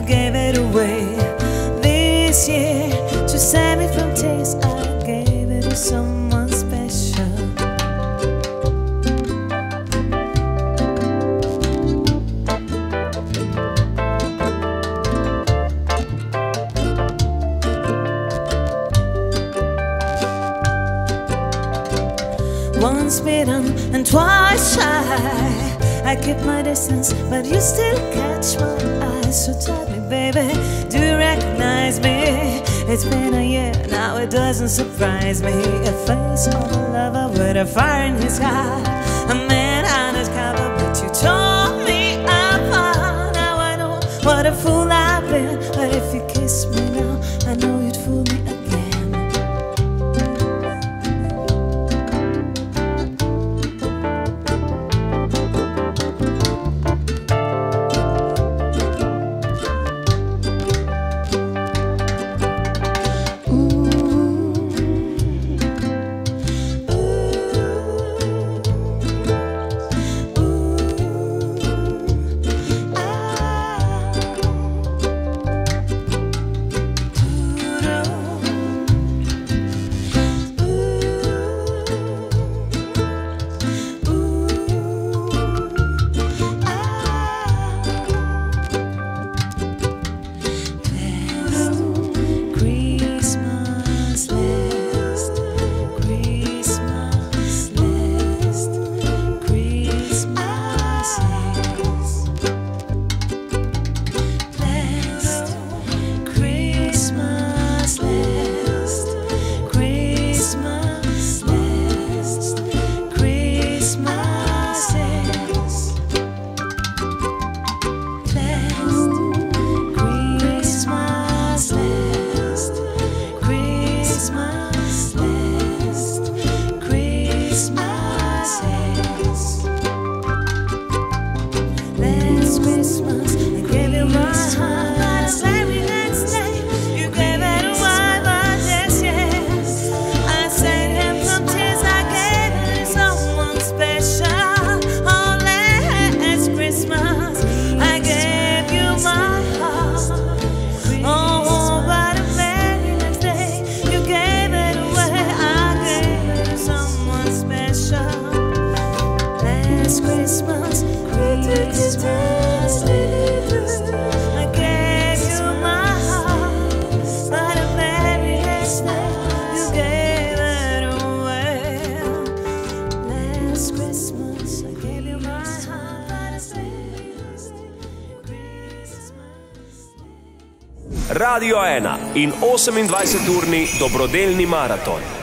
gave it away. This year, to save me from tears, I gave it to someone special. Once bitten and twice shy, I keep my distance, but you still catch my eyes. So tell me, baby, do you recognize me? It's been a year, now it doesn't surprise me. A face of a lover with a fire in his eye, a man undercover, but you told me I'm fine. Now I know what a fool I've been, but if you kiss me now, I know you'd fool me again. Christmas, I gave you my heart, but the very next day you gave it away. But this year I saved him from tears, I gave it to someone special. Oh, last Christmas I gave you my heart. Oh, but the very next day you gave it away. I gave it to someone special. Last Christmas, Christmas, I gave you my heart, but the very next day you gave it away. Last Christmas I gave you my heart, but the very next day Christmas. Radio 1 in 28-urni dobrodelni maraton.